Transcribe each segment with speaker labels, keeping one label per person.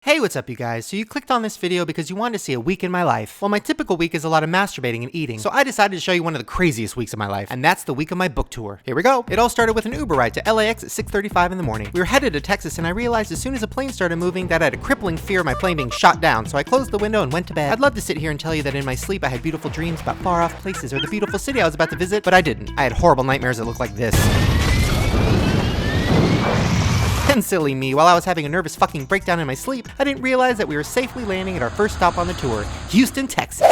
Speaker 1: Hey, what's up you guys? So you clicked on this video because you wanted to see a week in my life. Well, my typical week is a lot of masturbating and eating, so I decided to show you one of the craziest weeks of my life, and that's the week of my book tour. Here we go. It all started with an Uber ride to LAX at 6:35 in the morning. We were headed to Texas, and I realized as soon as the plane started moving that I had a crippling fear of my plane being shot down, so I closed the window and went to bed. I'd love to sit here and tell you that in my sleep I had beautiful dreams about far-off places or the beautiful city I was about to visit, but I didn't. I had horrible nightmares that looked like this. And silly me, while I was having a nervous fucking breakdown in my sleep, I didn't realize that we were safely landing at our first stop on the tour, Houston, Texas.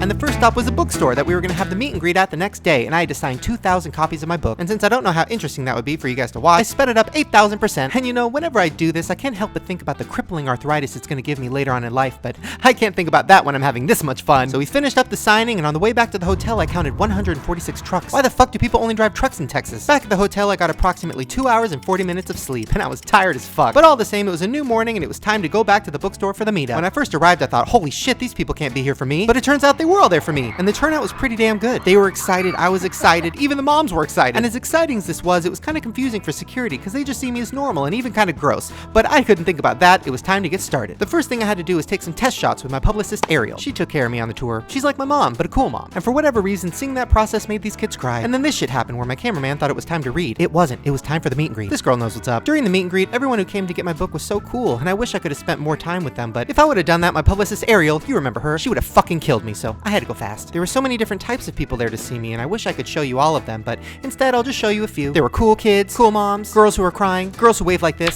Speaker 1: And the first stop was a bookstore that we were going to have the meet and greet at the next day, and I had to sign 2,000 copies of my book. And since I don't know how interesting that would be for you guys to watch, I sped it up 8,000%. And you know, whenever I do this, I can't help but think about the crippling arthritis it's going to give me later on in life, but I can't think about that when I'm having this much fun. So we finished up the signing, and on the way back to the hotel, I counted 146 trucks. Why the fuck do people only drive trucks in Texas? Back at the hotel, I got approximately 2 hours and 40 minutes of sleep, and I was tired as fuck. But all the same, it was a new morning, and it was time to go back to the bookstore for the meetup. When I first arrived, I thought, holy shit, these people can't be here for me. But it turns out they were all there for me, and the turnout was pretty damn good. They were excited, I was excited, even the moms were excited. And as exciting as this was, it was kind of confusing for security because they just see me as normal and even kind of gross. But I couldn't think about that, it was time to get started. The first thing I had to do was take some test shots with my publicist Ariel. She took care of me on the tour. She's like my mom, but a cool mom. And for whatever reason, seeing that process made these kids cry. And then this shit happened where my cameraman thought it was time to read. It wasn't, it was time for the meet and greet. This girl knows what's up. During the meet and greet, everyone who came to get my book was so cool, and I wish I could have spent more time with them, but if I would have done that, my publicist Ariel, you remember her, she would have fucking killed me, so I had to go fast. There were so many different types of people there to see me, and I wish I could show you all of them, but instead I'll just show you a few. There were cool kids, cool moms, girls who were crying, girls who waved like this,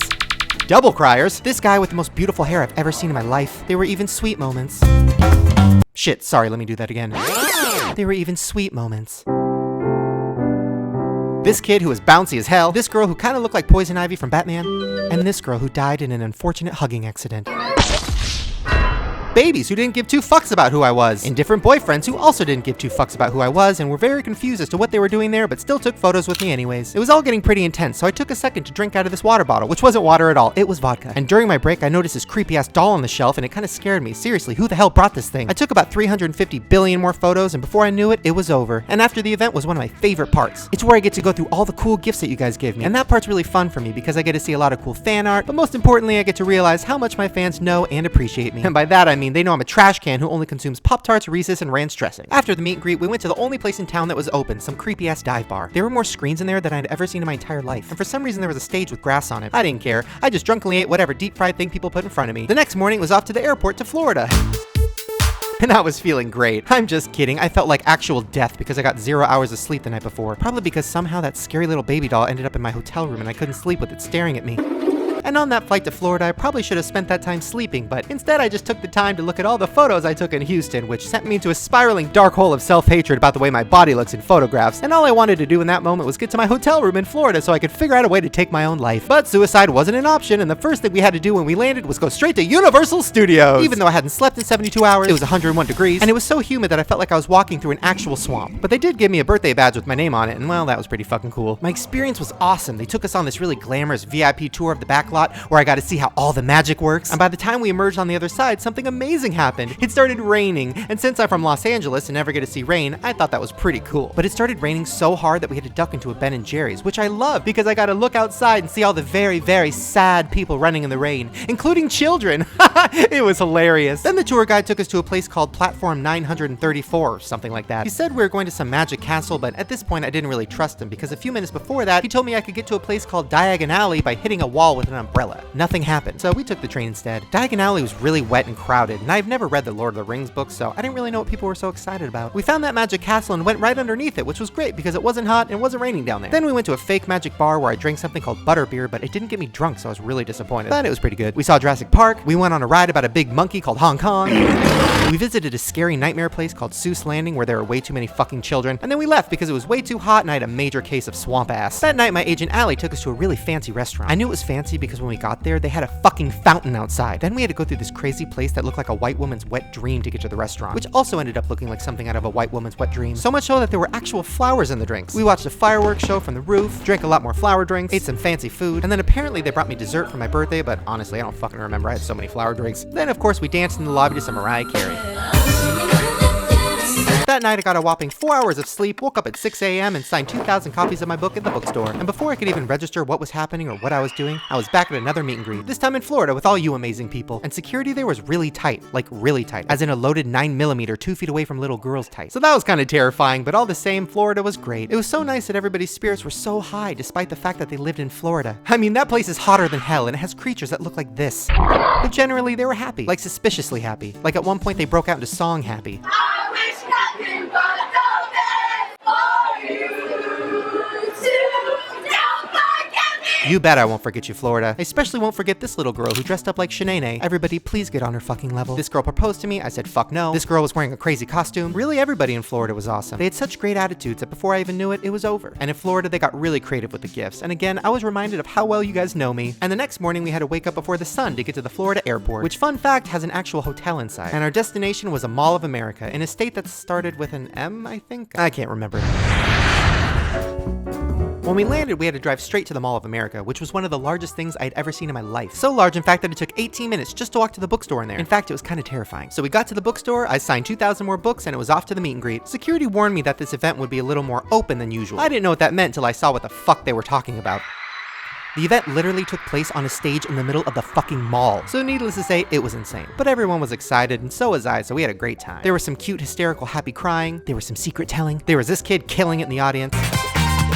Speaker 1: double criers, this guy with the most beautiful hair I've ever seen in my life. There were even sweet moments. Shit, sorry, let me do that again. There were even sweet moments. This kid who was bouncy as hell, this girl who kind of looked like Poison Ivy from Batman, and this girl who died in an unfortunate hugging accident. Babies who didn't give two fucks about who I was, and different boyfriends who also didn't give two fucks about who I was and were very confused as to what they were doing there but still took photos with me anyways. It was all getting pretty intense, so I took a second to drink out of this water bottle, which wasn't water at all, it was vodka. And during my break, I noticed this creepy ass doll on the shelf and it kind of scared me. Seriously, who the hell brought this thing? I took about 350 billion more photos, and before I knew it, it was over. And after the event was one of my favorite parts. It's where I get to go through all the cool gifts that you guys gave me, and that part's really fun for me because I get to see a lot of cool fan art, but most importantly, I get to realize how much my fans know and appreciate me. And by that I mean they know I'm a trash can who only consumes Pop-Tarts, Reese's, and ranch dressing. After the meet and greet, we went to the only place in town that was open, some creepy-ass dive bar. There were more screens in there than I'd ever seen in my entire life, and for some reason there was a stage with grass on it. I didn't care. I just drunkenly ate whatever deep-fried thing people put in front of me. The next morning was off to the airport to Florida. And I was feeling great. I'm just kidding. I felt like actual death because I got 0 hours of sleep the night before. Probably because somehow that scary little baby doll ended up in my hotel room and I couldn't sleep with it staring at me. And on that flight to Florida, I probably should have spent that time sleeping, but instead I just took the time to look at all the photos I took in Houston, which sent me into a spiraling dark hole of self-hatred about the way my body looks in photographs. And all I wanted to do in that moment was get to my hotel room in Florida so I could figure out a way to take my own life. But suicide wasn't an option, and the first thing we had to do when we landed was go straight to Universal Studios. Even though I hadn't slept in 72 hours, it was 101 degrees, and it was so humid that I felt like I was walking through an actual swamp. But they did give me a birthday badge with my name on it, and well, that was pretty fucking cool. My experience was awesome. They took us on this really glamorous VIP tour of the back lot where I got to see how all the magic works. And by the time we emerged on the other side, something amazing happened. It started raining, and since I'm from Los Angeles and never get to see rain, I thought that was pretty cool. But it started raining so hard that we had to duck into a Ben & Jerry's, which I love because I got to look outside and see all the very, very sad people running in the rain, including children. It was hilarious. Then the tour guide took us to a place called Platform 934 or something like that. He said we were going to some magic castle, but at this point I didn't really trust him because a few minutes before that, he told me I could get to a place called Diagon Alley by hitting a wall with an umbrella. Nothing happened, so we took the train instead. Diagon Alley was really wet and crowded, and I've never read the Lord of the Rings book, so I didn't really know what people were so excited about. We found that magic castle and went right underneath it, which was great because it wasn't hot and it wasn't raining down there. Then we went to a fake magic bar where I drank something called butterbeer, but it didn't get me drunk, so I was really disappointed. But it was pretty good. We saw Jurassic Park, we went on a ride about a big monkey called Hong Kong, we visited a scary nightmare place called Seuss Landing where there were way too many fucking children, and then we left because it was way too hot and I had a major case of swamp ass. That night my agent Allie took us to a really fancy restaurant. I knew it was fancy because when we got there, they had a fucking fountain outside. Then we had to go through this crazy place that looked like a white woman's wet dream to get to the restaurant, which also ended up looking like something out of a white woman's wet dream. So much so that there were actual flowers in the drinks. We watched a fireworks show from the roof, drank a lot more flower drinks, ate some fancy food, and then apparently they brought me dessert for my birthday, but honestly, I don't fucking remember. I had so many flower drinks. Then, of course, we danced in the lobby to some Mariah Carey. That night I got a whopping 4 hours of sleep, woke up at 6 a.m. and signed 2,000 copies of my book at the bookstore. And before I could even register what was happening or what I was doing, I was back at another meet and greet, this time in Florida with all you amazing people. And security there was really tight, like really tight, as in a loaded 9mm 2 feet away from little girls tight. So that was kind of terrifying, but all the same, Florida was great. It was so nice that everybody's spirits were so high despite the fact that they lived in Florida. I mean, that place is hotter than hell and it has creatures that look like this. But generally they were happy, like suspiciously happy. Like at one point they broke out into song happy.
Speaker 2: I wish nothing but for you to don't forget me.
Speaker 1: You bet I won't forget you, Florida. I especially won't forget this little girl who dressed up like Shanae. Everybody please get on her fucking level. This girl proposed to me, I said fuck no. This girl was wearing a crazy costume. Really everybody in Florida was awesome. They had such great attitudes that before I even knew it, it was over. And in Florida they got really creative with the gifts. And again, I was reminded of how well you guys know me. And the next morning we had to wake up before the sun to get to the Florida airport, which fun fact has an actual hotel inside. And our destination was a Mall of America in a state that started with an M, I think? I can't remember. When we landed, we had to drive straight to the Mall of America, which was one of the largest things I'd ever seen in my life. So large, in fact, that it took 18 minutes just to walk to the bookstore in there. In fact, it was kind of terrifying. So we got to the bookstore, I signed 2,000 more books, and it was off to the meet and greet. Security warned me that this event would be a little more open than usual. I didn't know what that meant until I saw what the fuck they were talking about. The event literally took place on a stage in the middle of the fucking mall. So needless to say, it was insane. But everyone was excited, and so was I, so we had a great time. There was some cute, hysterical, happy crying. There was some secret telling. There was this kid killing it in the audience.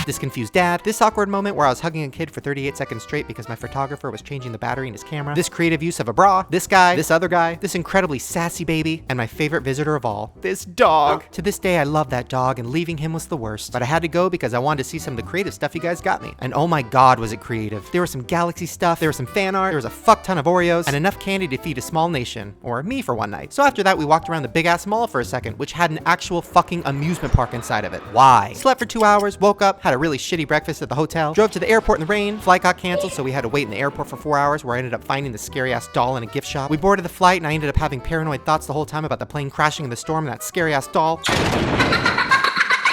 Speaker 1: This confused dad, this awkward moment where I was hugging a kid for 38 seconds straight because my photographer was changing the battery in his camera, this creative use of a bra, this guy, this other guy, this incredibly sassy baby, and my favorite visitor of all, this dog. To this day, I love that dog, and leaving him was the worst. But I had to go because I wanted to see some of the creative stuff you guys got me. And oh my god, was it creative. There was some Galaxy stuff, there was some fan art, there was a fuck ton of Oreos, and enough candy to feed a small nation, or me for one night. So after that, we walked around the big ass mall for a second, which had an actual fucking amusement park inside of it. Why? Slept for 2 hours, woke up, had a really shitty breakfast at the hotel, drove to the airport in the rain, flight got canceled, so we had to wait in the airport for 4 hours where I ended up finding the scary ass doll in a gift shop. We boarded the flight and I ended up having paranoid thoughts the whole time about the plane crashing in the storm and that scary ass doll.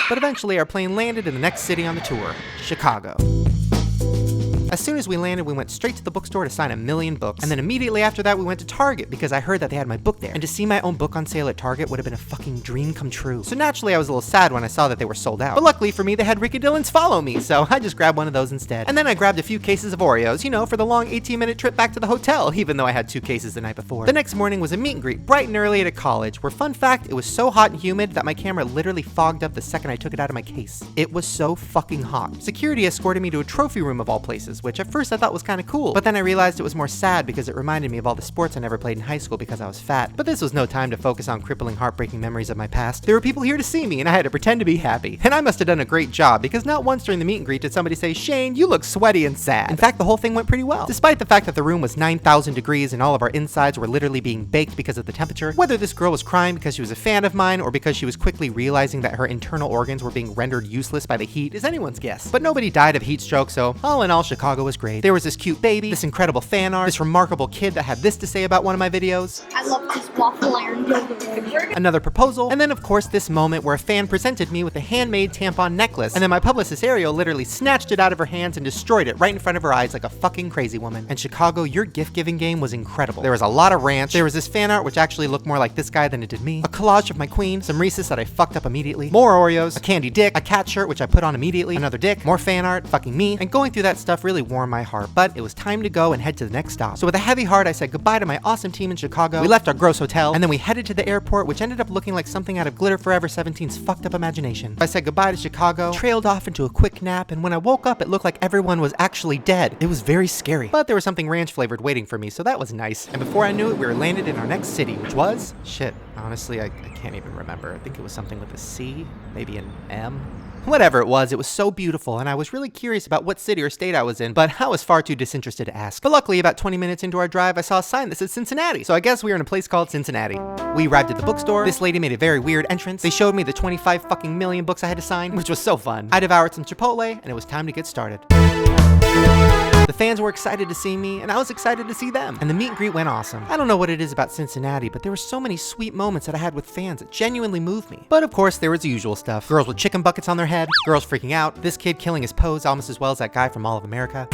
Speaker 1: But eventually our plane landed in the next city on the tour, Chicago. As soon as we landed, we went straight to the bookstore to sign 1,000,000 books. And then immediately after that, we went to Target because I heard that they had my book there. And to see my own book on sale at Target would have been a fucking dream come true. So naturally, I was a little sad when I saw that they were sold out. But luckily for me, they had Ricky Dillon's Follow Me, so I just grabbed one of those instead. And then I grabbed a few cases of Oreos, you know, for the long 18-minute trip back to the hotel, even though I had 2 cases the night before. The next morning was a meet and greet bright and early at a college, where fun fact, it was so hot and humid that my camera literally fogged up the second I took it out of my case. It was so fucking hot. Security escorted me to a trophy room of all places, which at first I thought was kind of cool, but then I realized it was more sad because it reminded me of all the sports I never played in high school because I was fat. But this was no time to focus on crippling, heartbreaking memories of my past. There were people here to see me and I had to pretend to be happy. And I must have done a great job because not once during the meet and greet did somebody say, "Shane, you look sweaty and sad." In fact, the whole thing went pretty well. Despite the fact that the room was 9,000 degrees and all of our insides were literally being baked because of the temperature, whether this girl was crying because she was a fan of mine or because she was quickly realizing that her internal organs were being rendered useless by the heat is anyone's guess. But nobody died of heat stroke, so all in all, Chicago was great. There was this cute baby, this incredible fan art, this remarkable kid that had this to say about one of my videos.
Speaker 2: I love this waffle iron dildo.
Speaker 1: Another proposal, and then of course this moment where a fan presented me with a handmade tampon necklace, and then my publicist Ariel literally snatched it out of her hands and destroyed it right in front of her eyes like a fucking crazy woman. And Chicago, your gift-giving game was incredible. There was a lot of ranch, there was this fan art which actually looked more like this guy than it did me, a collage of my queen, some Reese's that I fucked up immediately, more Oreos, a candy dick, a cat shirt which I put on immediately, another dick, more fan art, fucking me, and going through that stuff really warmed my heart, but it was time to go and head to the next stop. So with a heavy heart, I said goodbye to my awesome team in Chicago. We left our gross hotel, and then we headed to the airport, which ended up looking like something out of Glitter Forever 17's fucked up imagination. I said goodbye to Chicago, trailed off into a quick nap, and when I woke up, it looked like everyone was actually dead. It was very scary, but there was something ranch flavored waiting for me, so that was nice. And before I knew it, we were landed in our next city, which was, shit, honestly, I can't even remember. I think it was something with a C, maybe an M. Whatever it was so beautiful, and I was really curious about what city or state I was in, but I was far too disinterested to ask. But luckily, about 20 minutes into our drive, I saw a sign that said Cincinnati, so I guess we were in a place called Cincinnati. We arrived at the bookstore. This lady made a very weird entrance. They showed me the 25 fucking million books I had to sign, which was so fun. I devoured some Chipotle, and it was time to get started. The fans were excited to see me, and I was excited to see them. And the meet and greet went awesome. I don't know what it is about Cincinnati, but there were so many sweet moments that I had with fans that genuinely moved me. But of course, there was the usual stuff. Girls with chicken buckets on their head, girls freaking out, this kid killing his pose almost as well as that guy from Mall of America.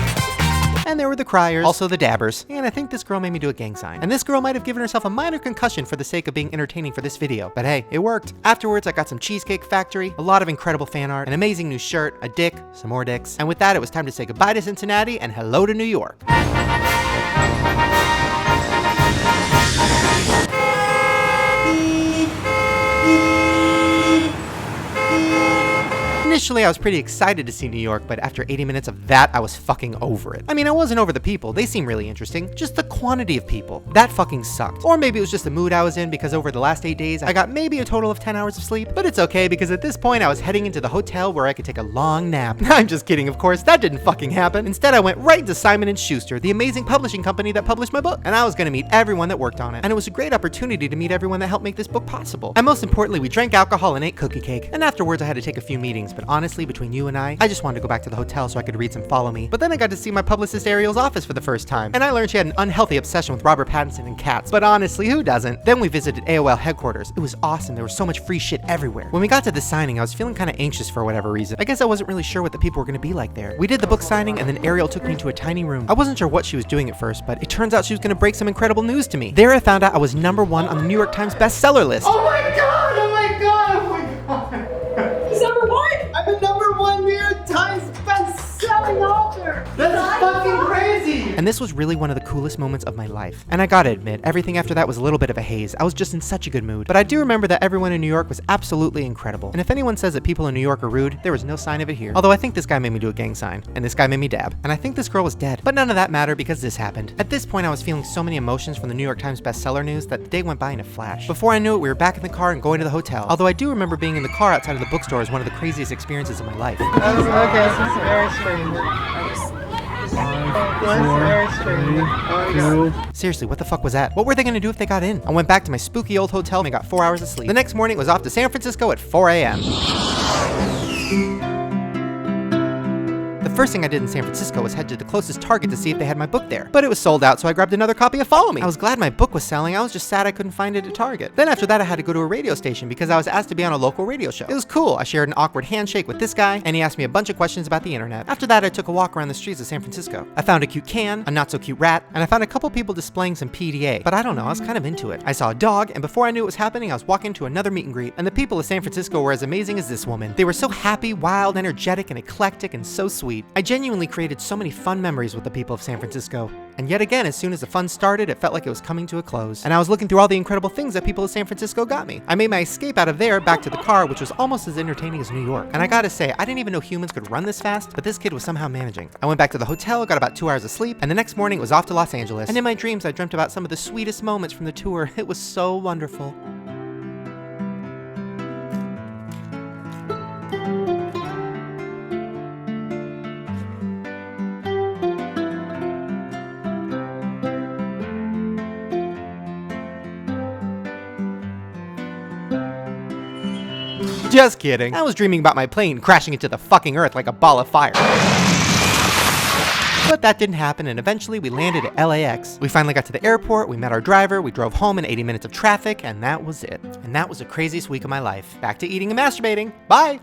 Speaker 1: And there were the criers, also the dabbers. And I think this girl made me do a gang sign. And this girl might have given herself a minor concussion for the sake of being entertaining for this video. But hey, it worked. Afterwards, I got some Cheesecake Factory, a lot of incredible fan art, an amazing new shirt, a dick, some more dicks. And with that, it was time to say goodbye to Cincinnati and hello to New York. Initially, I was pretty excited to see New York, but after 80 minutes of that, I was fucking over it. I mean, I wasn't over the people. They seem really interesting. Just the quantity of people. That fucking sucked. Or maybe it was just the mood I was in because over the last 8 days, I got maybe a total of 10 hours of sleep. But it's okay because at this point, I was heading into the hotel where I could take a long nap. I'm just kidding, of course. That didn't fucking happen. Instead, I went right into Simon & Schuster, the amazing publishing company that published my book. And I was going to meet everyone that worked on it. And it was a great opportunity to meet everyone that helped make this book possible. And most importantly, we drank alcohol and ate cookie cake. And afterwards, I had to take a few meetings. But honestly, between you and I just wanted to go back to the hotel so I could read some Follow Me. But then I got to see my publicist Ariel's office for the first time, and I learned she had an unhealthy obsession with Robert Pattinson and cats. But honestly, who doesn't? Then we visited AOL headquarters. It was awesome. There was so much free shit everywhere. When we got to the signing, I was feeling kind of anxious for whatever reason. I guess I wasn't really sure what the people were going to be like there. We did the book signing, and then Ariel took me into a tiny room. I wasn't sure what she was doing at first, but it turns out she was going to break some incredible news to me. There I found out I was #1 on the New York Times bestseller list.
Speaker 3: Oh my god! Oh my god! Oh my god!
Speaker 2: He's number one.
Speaker 3: I'm the #1 New York Times best-selling author! That's fucking crazy!
Speaker 1: And this was really one of the coolest moments of my life. And I gotta admit, everything after that was a little bit of a haze. I was just in such a good mood. But I do remember that everyone in New York was absolutely incredible. And if anyone says that people in New York are rude, there was no sign of it here. Although I think this guy made me do a gang sign. And this guy made me dab. And I think this girl was dead. But none of that mattered because this happened. At this point, I was feeling so many emotions from the New York Times bestseller news that the day went by in a flash. Before I knew it, we were back in the car and going to the hotel. Although I do remember being in the car outside of the bookstore as one of the craziest experiences of my life.
Speaker 3: Okay, this is very strange.
Speaker 1: Seriously, what the fuck was that? What were they gonna do if they got in? I went back to my spooky old hotel and got 4 hours of sleep. The next morning was off to San Francisco at 4 a.m. The first thing I did in San Francisco was head to the closest Target to see if they had my book there. But it was sold out, so I grabbed another copy of Follow Me. I was glad my book was selling, I was just sad I couldn't find it at Target. Then after that, I had to go to a radio station because I was asked to be on a local radio show. It was cool. I shared an awkward handshake with this guy, and he asked me a bunch of questions about the internet. After that, I took a walk around the streets of San Francisco. I found a cute can, a not so cute rat, and I found a couple people displaying some PDA. But I don't know, I was kind of into it. I saw a dog, and before I knew what was happening, I was walking to another meet and greet, and the people of San Francisco were as amazing as this woman. They were so happy, wild, energetic, and eclectic, and so sweet. I genuinely created so many fun memories with the people of San Francisco. And yet again, as soon as the fun started, it felt like it was coming to a close. And I was looking through all the incredible things that people of San Francisco got me. I made my escape out of there back to the car, which was almost as entertaining as New York. And I gotta say, I didn't even know humans could run this fast, but this kid was somehow managing. I went back to the hotel, got about 2 hours of sleep, and the next morning was off to Los Angeles. And in my dreams, I dreamt about some of the sweetest moments from the tour. It was so wonderful. Just kidding. I was dreaming about my plane crashing into the fucking earth like a ball of fire. But that didn't happen, and eventually we landed at LAX. We finally got to the airport, we met our driver, we drove home in 80 minutes of traffic, and that was it. And that was the craziest week of my life. Back to eating and masturbating. Bye!